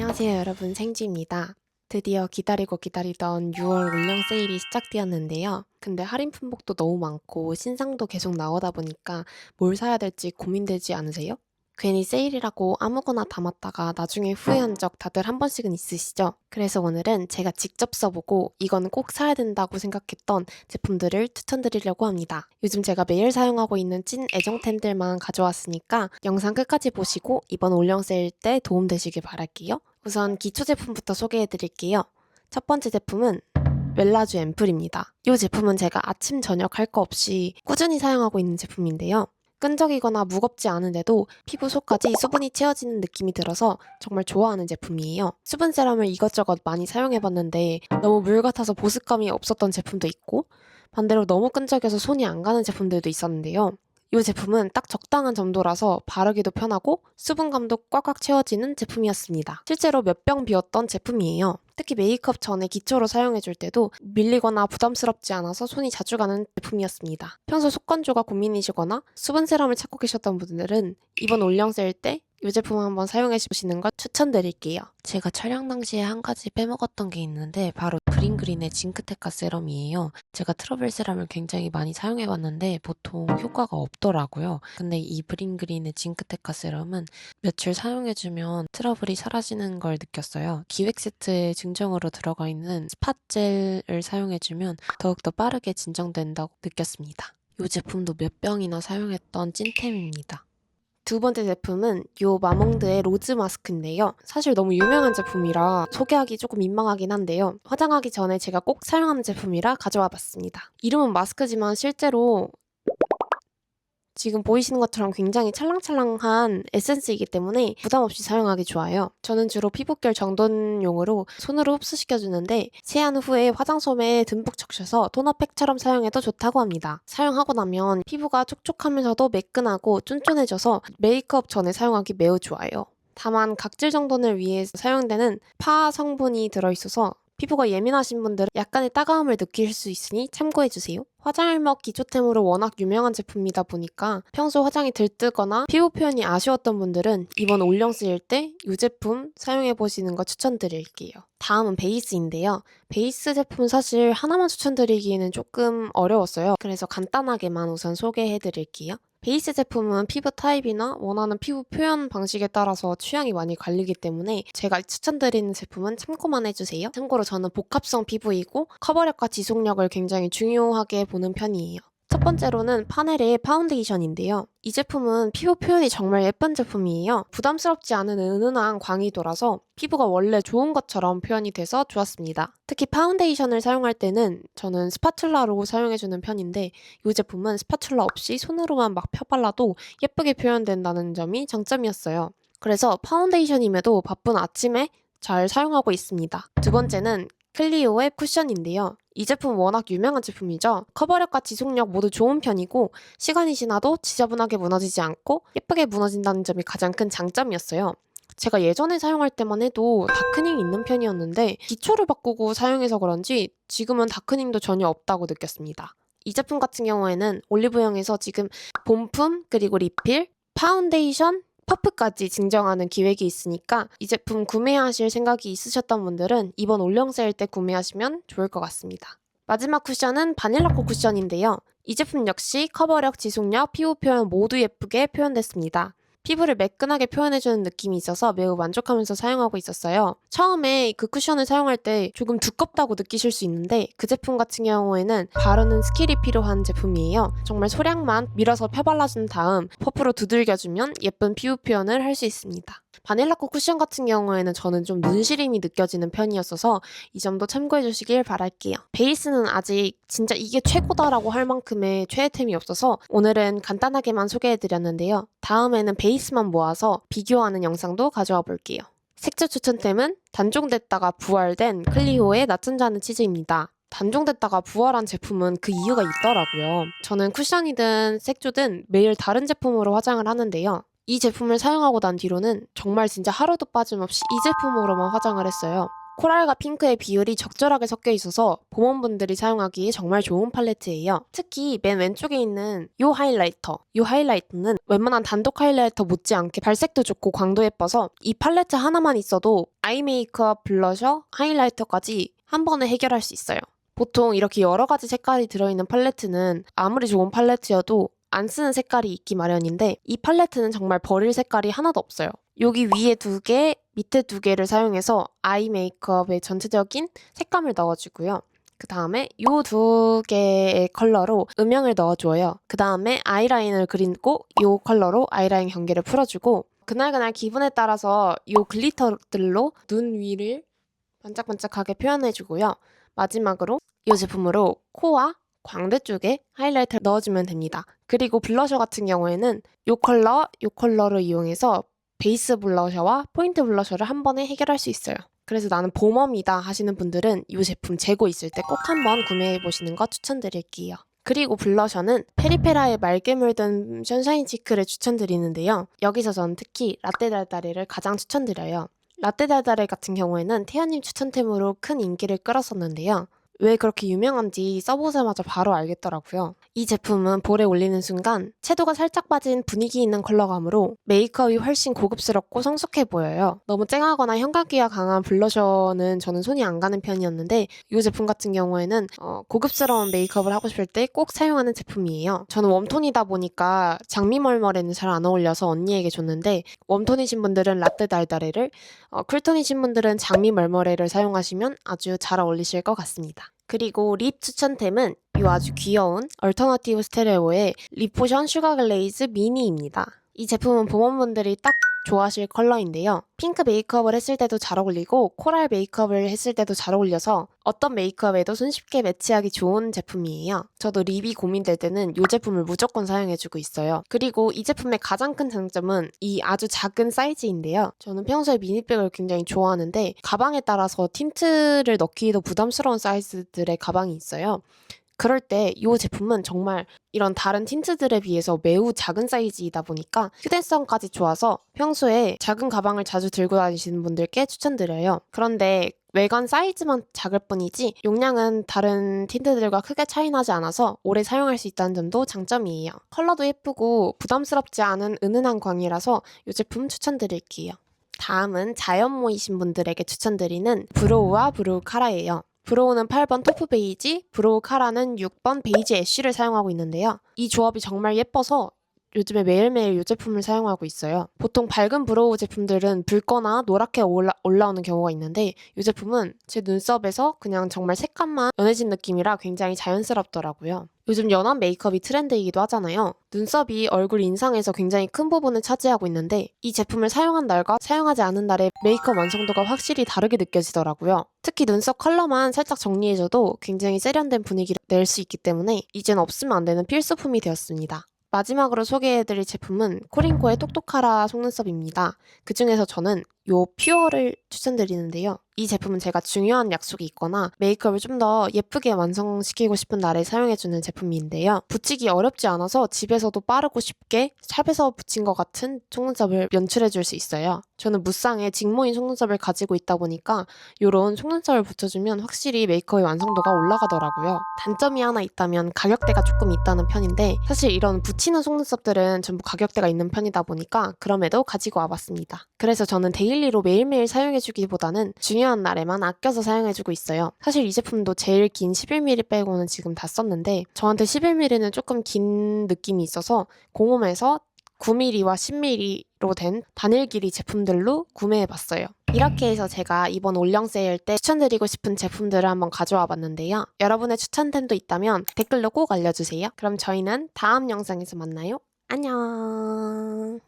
안녕하세요 여러분, 생지입니다. 드디어 기다리고 기다리던 6월 올영 세일이 시작되었는데요. 근데 할인 품목도 너무 많고 신상도 계속 나오다 보니까 뭘 사야 될지 고민되지 않으세요? 괜히 세일이라고 아무거나 담았다가 나중에 후회한 적 다들 한 번씩은 있으시죠? 그래서 오늘은 제가 직접 써보고 이건 꼭 사야 된다고 생각했던 제품들을 추천드리려고 합니다. 요즘 제가 매일 사용하고 있는 찐 애정템들만 가져왔으니까 영상 끝까지 보시고 이번 올영 세일 때 도움되시길 바랄게요. 우선 기초 제품부터 소개해드릴게요. 첫 번째 제품은 웰라쥬 앰플입니다. 이 제품은 제가 아침 저녁 할 거 없이 꾸준히 사용하고 있는 제품인데요. 끈적이거나 무겁지 않은데도 피부 속까지 수분이 채워지는 느낌이 들어서 정말 좋아하는 제품이에요. 수분 세럼을 이것저것 많이 사용해봤는데 너무 물 같아서 보습감이 없었던 제품도 있고 반대로 너무 끈적여서 손이 안 가는 제품들도 있었는데요. 이 제품은 딱 적당한 점도라서 바르기도 편하고 수분감도 꽉꽉 채워지는 제품이었습니다. 실제로 몇 병 비웠던 제품이에요. 특히 메이크업 전에 기초로 사용해줄 때도 밀리거나 부담스럽지 않아서 손이 자주 가는 제품이었습니다. 평소 속 건조가 고민이시거나 수분 세럼을 찾고 계셨던 분들은 이번 올영 세일 때 이 제품 한번 사용해 보시는 걸 추천드릴게요. 제가 촬영 당시에 한 가지 빼먹었던 게 있는데 바로 그린그린의 징크테카 세럼이에요. 제가 트러블 세럼을 굉장히 많이 사용해봤는데 보통 효과가 없더라고요. 근데 이 그린그린의 징크테카 세럼은 며칠 사용해주면 트러블이 사라지는 걸 느꼈어요. 기획 세트에 증정으로 들어가 있는 스팟젤을 사용해주면 더욱더 빠르게 진정된다고 느꼈습니다. 이 제품도 몇 병이나 사용했던 찐템입니다. 두 번째 제품은 요 마몽드의 로즈 마스크인데요. 사실 너무 유명한 제품이라 소개하기 조금 민망하긴 한데요. 화장하기 전에 제가 꼭 사용하는 제품이라 가져와 봤습니다. 이름은 마스크지만 실제로 지금 보이시는 것처럼 굉장히 찰랑찰랑한 에센스이기 때문에 부담 없이 사용하기 좋아요. 저는 주로 피부결 정돈용으로 손으로 흡수시켜주는데 세안 후에 화장솜에 듬뿍 적셔서 토너팩처럼 사용해도 좋다고 합니다. 사용하고 나면 피부가 촉촉하면서도 매끈하고 쫀쫀해져서 메이크업 전에 사용하기 매우 좋아요. 다만 각질 정돈을 위해 사용되는 파 성분이 들어있어서 피부가 예민하신 분들은 약간의 따가움을 느낄 수 있으니 참고해주세요. 화장일먹 기초템으로 워낙 유명한 제품이다 보니까 평소 화장이 들뜨거나 피부 표현이 아쉬웠던 분들은 이번 올영 쓰일 때 이 제품 사용해보시는 거 추천드릴게요. 다음은 베이스인데요. 베이스 제품은 사실 하나만 추천드리기에는 조금 어려웠어요. 그래서 간단하게만 우선 소개해드릴게요. 베이스 제품은 피부 타입이나 원하는 피부 표현 방식에 따라서 취향이 많이 갈리기 때문에 제가 추천드리는 제품은 참고만 해주세요. 참고로 저는 복합성 피부이고 커버력과 지속력을 굉장히 중요하게 보는 편이에요. 첫 번째로는 파넬의 파운데이션인데요. 이 제품은 피부 표현이 정말 예쁜 제품이에요. 부담스럽지 않은 은은한 광이돌아서 피부가 원래 좋은 것처럼 표현이 돼서 좋았습니다. 특히 파운데이션을 사용할 때는 저는 스파츌라로 사용해주는 편인데 이 제품은 스파츌라 없이 손으로만 막 펴발라도 예쁘게 표현된다는 점이 장점이었어요. 그래서 파운데이션임에도 바쁜 아침에 잘 사용하고 있습니다. 두 번째는 클리오의 쿠션인데요. 이 제품 워낙 유명한 제품이죠. 커버력과 지속력 모두 좋은 편이고 시간이 지나도 지저분하게 무너지지 않고 예쁘게 무너진다는 점이 가장 큰 장점이었어요. 제가 예전에 사용할 때만 해도 다크닝이 있는 편이었는데 기초를 바꾸고 사용해서 그런지 지금은 다크닝도 전혀 없다고 느꼈습니다. 이 제품 같은 경우에는 올리브영에서 지금 본품 그리고 리필, 파운데이션, 퍼프까지 증정하는 기획이 있으니까 이 제품 구매하실 생각이 있으셨던 분들은 이번 올영 세일 때 구매하시면 좋을 것 같습니다. 마지막 쿠션은 바닐라코 쿠션인데요. 이 제품 역시 커버력, 지속력, 피부 표현 모두 예쁘게 표현됐습니다. 피부를 매끈하게 표현해주는 느낌이 있어서 매우 만족하면서 사용하고 있었어요. 처음에 그 쿠션을 사용할 때 조금 두껍다고 느끼실 수 있는데 그 제품 같은 경우에는 바르는 스킬이 필요한 제품이에요. 정말 소량만 밀어서 펴발라준 다음 퍼프로 두들겨주면 예쁜 피부 표현을 할 수 있습니다. 바닐라코 쿠션 같은 경우에는 저는 좀 눈시림이 느껴지는 편이었어서 이 점도 참고해 주시길 바랄게요. 베이스는 아직 진짜 이게 최고다라고 할 만큼의 최애템이 없어서 오늘은 간단하게만 소개해 드렸는데요. 다음에는 베이스만 모아서 비교하는 영상도 가져와 볼게요. 색조 추천템은 단종됐다가 부활된 클리오의 낮잠 자는 치즈입니다. 단종됐다가 부활한 제품은 그 이유가 있더라고요. 저는 쿠션이든 색조든 매일 다른 제품으로 화장을 하는데요. 이 제품을 사용하고 난 뒤로는 정말 진짜 하루도 빠짐없이 이 제품으로만 화장을 했어요. 코랄과 핑크의 비율이 적절하게 섞여 있어서 봄원분들이 사용하기에 정말 좋은 팔레트예요. 특히 맨 왼쪽에 있는 이 하이라이터는 웬만한 단독 하이라이터 못지않게 발색도 좋고 광도 예뻐서 이 팔레트 하나만 있어도 아이 메이크업, 블러셔, 하이라이터까지 한 번에 해결할 수 있어요. 보통 이렇게 여러 가지 색깔이 들어있는 팔레트는 아무리 좋은 팔레트여도 안 쓰는 색깔이 있기 마련인데 이 팔레트는 정말 버릴 색깔이 하나도 없어요. 여기 위에 2개, 밑에 2개를 사용해서 아이 메이크업의 전체적인 색감을 넣어주고요. 그 다음에 이 2개의 컬러로 음영을 넣어줘요. 그 다음에 아이라인을 그리고 이 컬러로 아이라인 경계를 풀어주고 그날그날 기분에 따라서 이 글리터들로 눈 위를 반짝반짝하게 표현해주고요. 마지막으로 이 제품으로 코와 광대 쪽에 하이라이트를 넣어주면 됩니다. 그리고 블러셔 같은 경우에는 이 컬러를 이용해서 베이스 블러셔와 포인트 블러셔를 한 번에 해결할 수 있어요. 그래서 나는 봄웜이다 하시는 분들은 이 제품 재고 있을 때 꼭 한번 구매해보시는 거 추천드릴게요. 그리고 블러셔는 페리페라의 맑게 물든 션샤인 치크를 추천드리는데요. 여기서 전 특히 라떼 달달이를 가장 추천드려요. 라떼 달달이 같은 경우에는 태연님 추천템으로 큰 인기를 끌었었는데요. 왜 그렇게 유명한지 써보자마자 바로 알겠더라고요. 이 제품은 볼에 올리는 순간 채도가 살짝 빠진 분위기 있는 컬러감으로 메이크업이 훨씬 고급스럽고 성숙해 보여요. 너무 쨍하거나 현각기가 강한 블러셔는 저는 손이 안 가는 편이었는데 이 제품 같은 경우에는 고급스러운 메이크업을 하고 싶을 때 꼭 사용하는 제품이에요. 저는 웜톤이다 보니까 장미멀멀에는 잘 안 어울려서 언니에게 줬는데 웜톤이신 분들은 라떼 달달이를 쿨톤이신 분들은 장미멀멀해를 사용하시면 아주 잘 어울리실 것 같습니다. 그리고 립 추천템은 이 아주 귀여운 얼터너티브 스테레오의 립포션 슈가 글레이즈 미니입니다. 이 제품은 봄원분들이 딱 좋아하실 컬러인데요. 핑크 메이크업을 했을 때도 잘 어울리고 코랄 메이크업을 했을 때도 잘 어울려서 어떤 메이크업에도 손쉽게 매치하기 좋은 제품이에요. 저도 립이 고민될 때는 이 제품을 무조건 사용해주고 있어요. 그리고 이 제품의 가장 큰 장점은 이 아주 작은 사이즈인데요. 저는 평소에 미니백을 굉장히 좋아하는데 가방에 따라서 틴트를 넣기도 부담스러운 사이즈들의 가방이 있어요. 그럴 때 이 제품은 정말 이런 다른 틴트들에 비해서 매우 작은 사이즈이다 보니까 휴대성까지 좋아서 평소에 작은 가방을 자주 들고 다니시는 분들께 추천드려요. 그런데 외관 사이즈만 작을 뿐이지 용량은 다른 틴트들과 크게 차이 나지 않아서 오래 사용할 수 있다는 점도 장점이에요. 컬러도 예쁘고 부담스럽지 않은 은은한 광이라서 이 제품 추천드릴게요. 다음은 자연모이신 분들에게 추천드리는 브로우와 브로우 카라예요. 브로우는 8번 토프 베이지, 브로우 카라는 6번 베이지 애쉬를 사용하고 있는데요. 이 조합이 정말 예뻐서 요즘에 매일매일 이 제품을 사용하고 있어요. 보통 밝은 브로우 제품들은 붉거나 노랗게 올라오는 경우가 있는데 이 제품은 제 눈썹에서 그냥 정말 색감만 연해진 느낌이라 굉장히 자연스럽더라고요. 요즘 연한 메이크업이 트렌드이기도 하잖아요. 눈썹이 얼굴 인상에서 굉장히 큰 부분을 차지하고 있는데 이 제품을 사용한 날과 사용하지 않은 날의 메이크업 완성도가 확실히 다르게 느껴지더라고요. 특히 눈썹 컬러만 살짝 정리해줘도 굉장히 세련된 분위기를 낼 수 있기 때문에 이젠 없으면 안 되는 필수품이 되었습니다. 마지막으로 소개해드릴 제품은 코링코의 똑똑하라 속눈썹입니다. 그 중에서 저는 요 퓨어를 추천드리는데요. 이 제품은 제가 중요한 약속이 있거나 메이크업을 좀 더 예쁘게 완성시키고 싶은 날에 사용해주는 제품인데요. 붙이기 어렵지 않아서 집에서도 빠르고 쉽게 샵에서 붙인 것 같은 속눈썹을 연출해줄 수 있어요. 저는 무쌍의 직모인 속눈썹을 가지고 있다 보니까 이런 속눈썹을 붙여주면 확실히 메이크업의 완성도가 올라가더라고요. 단점이 하나 있다면 가격대가 조금 있다는 편인데 사실 이런 붙이는 속눈썹들은 전부 가격대가 있는 편이다 보니까 그럼에도 가지고 와봤습니다. 그래서 저는 데일리로 매일매일 사용해주기보다는 중요한 날에만 아껴서 사용해주고 있어요. 사실 이 제품도 제일 긴 11mm 빼고는 지금 다 썼는데 저한테 11mm는 조금 긴 느낌이 있어서 공홈에서 9mm와 10mm로 된 단일 길이 제품들로 구매해봤어요. 이렇게 해서 제가 이번 올영 세일 때 추천드리고 싶은 제품들을 한번 가져와 봤는데요. 여러분의 추천템도 있다면 댓글로 꼭 알려주세요. 그럼 저희는 다음 영상에서 만나요. 안녕.